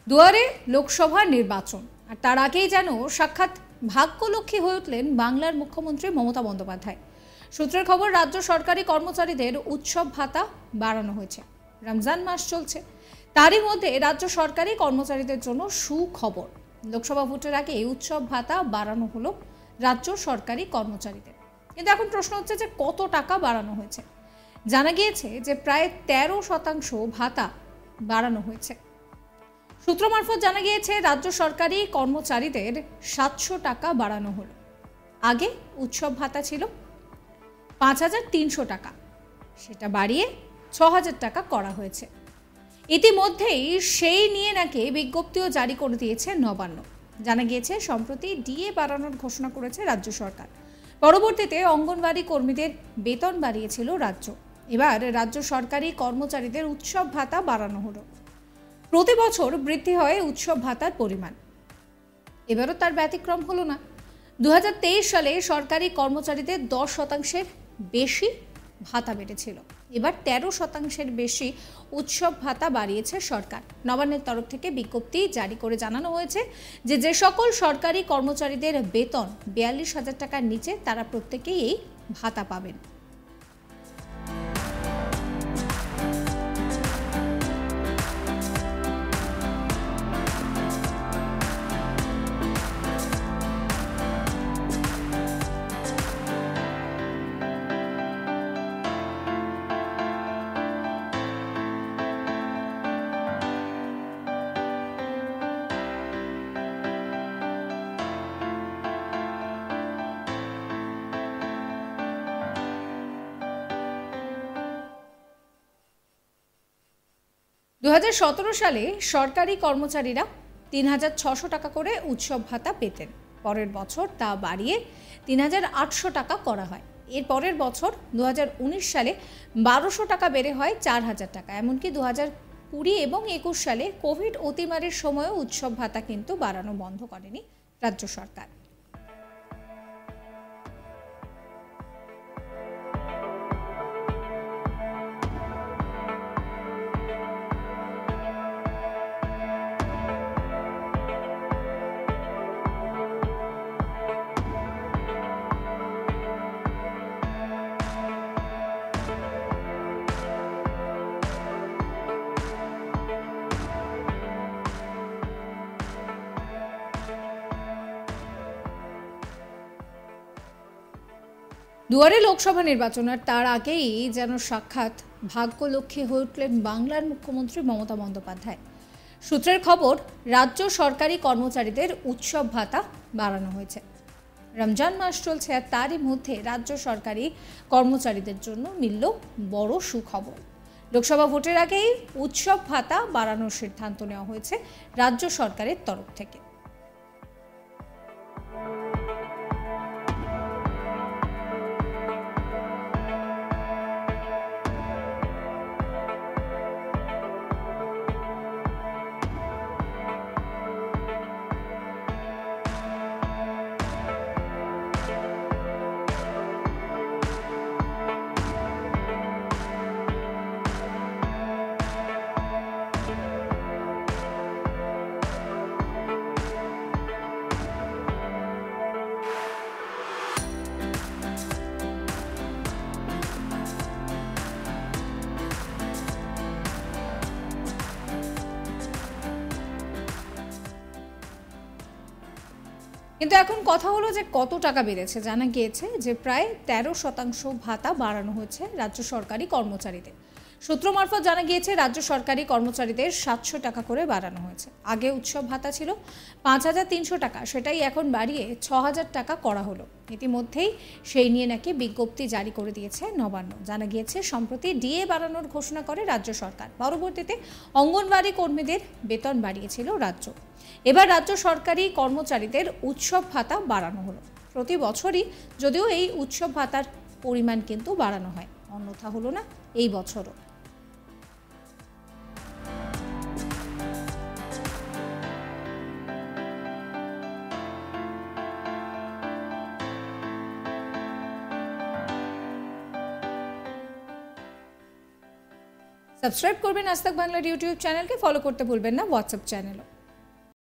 দুয়ারে লোকসভা নির্বাচন আর তার আগেই যেন সাক্ষাৎ ভাগ্যলক্ষ্মী হয়ে উঠলেন বাংলার মুখ্যমন্ত্রী মমতা বন্দ্যোপাধ্যায়। সূত্রের খবর, রাজ্য সরকারি কর্মচারীদের উৎসব ভাতা বাড়ানো হয়েছে। রমজান মাস চলছে, তারই মধ্যে রাজ্য সরকারি কর্মচারীদের জন্য সুখবর। লোকসভা ভোটের আগে উৎসব ভাতা বাড়ানো হলো রাজ্য সরকারি কর্মচারীদের। কিন্তু এখন প্রশ্ন হচ্ছে যে কত টাকা বাড়ানো হয়েছে। জানা গিয়েছে যে প্রায় 13% ভাতা বাড়ানো হয়েছে। সূত্র মারফত জানা গিয়েছে রাজ্য সরকারি কর্মচারীদের 700 টাকা বাড়ানো হলো। আগে উৎসব ভাতা ছিল 5300 টাকা, সেটা বাড়িয়ে 6000 টাকা করা হয়েছে। ইতিমধ্যেই সেই নিয়ে নাকি বিজ্ঞপ্তিও জারি করে দিয়েছে নবান্ন। জানা গিয়েছে সম্প্রতি ডিএ বাড়ানোর ঘোষণা করেছে রাজ্য সরকার। পরবর্তীতে অঙ্গনওয়াড়ি কর্মীদের বেতন বাড়িয়েছিল রাজ্য। এবার রাজ্য সরকারি কর্মচারীদের উৎসব ভাতা বাড়ানো হলো। প্রতি বছর বৃদ্ধি হয় উৎসব ভাতার পরিমাণ, এবারও তার ব্যতিক্রম হলো না। 2023 সালে সরকারি কর্মচারীদের 10% বেশি ভাতা বেড়েছিল। এবার 13% বেশি উৎসব ভাতা বাড়িয়েছে সরকার। নবান্নের তরফ থেকে বিজ্ঞপ্তি জারি করে জানানো হয়েছে যে সকল সরকারি কর্মচারীদের বেতন 42,000 টাকার নিচে তারা প্রত্যেকেই এই ভাতা পাবেন। দু 2017 সালে সরকারি কর্মচারীরা 3600 টাকা করে উৎসব ভাতা পেতেন। পরের বছর তা বাড়িয়ে 3800 টাকা করা হয়। এর পরের বছর 2019 সালে 1200 টাকা বেড়ে হয় 4000 টাকা। এমনকি 2020 এবং 21 সালে কোভিড অতিমারির সময়ও উৎসব ভাতা কিন্তু বাড়ানো বন্ধ করেনি রাজ্য সরকার। দুয়ারে লোকসভা নির্বাচন আর তার আগেই যেন সাক্ষাৎ ভাগ্যলক্ষ্মী হয়ে উঠলেন বাংলার মুখ্যমন্ত্রী মমতা বন্দ্যোপাধ্যায়। সূত্রের খবর, রাজ্য সরকারি কর্মচারীদের উৎসব ভাতা বাড়ানো হয়েছে। রমজান মাস চলছে আর তারই মধ্যে রাজ্য সরকারি কর্মচারীদের জন্য মিলল বড় সুখবর। লোকসভা ভোটের আগেই উৎসব ভাতা বাড়ানোর সিদ্ধান্ত নেওয়া হয়েছে রাজ্য সরকারের তরফ থেকে। কিন্তু এখন কথা হলো যে কত টাকা বেড়েছে। জানা গিয়েছে যে প্রায় 13% ভাতা বাড়ানো হয়েছে রাজ্য সরকারি কর্মচারীদের। সূত্র মারফত জানা গিয়েছে রাজ্য সরকারি কর্মচারীদের 700 টাকা করে বাড়ানো হয়েছে। আগে উৎসব ভাতা ছিল 5300 টাকা, সেটাই এখন বাড়িয়ে 6000 টাকা করা হলো। ইতিমধ্যেই সেই নিয়ে নাকি বিজ্ঞপ্তি জারি করে দিয়েছে নবান্ন। জানা গিয়েছে সম্প্রতি ডিএ বাড়ানোর ঘোষণা করে রাজ্য সরকার। পরবর্তীতে অঙ্গনওয়াড়ি কর্মীদের বেতন বাড়িয়েছিল রাজ্য। এবার রাজ্য সরকারি কর্মচারীদের উৎসব ভাতা বাড়ানো হলো। প্রতি বছরই যদিও এই উৎসব ভাতার পরিমাণ কিন্তু বাড়ানো হয়, অন্যথা হলো না এই বছরও। সাবস্ক্রাইব করবেন আজ তাক বাংলার ইউটিউব চ্যানেলকে, ফলো করতে ভুলবেন না হোয়াটসঅ্যাপ চ্যানেলও।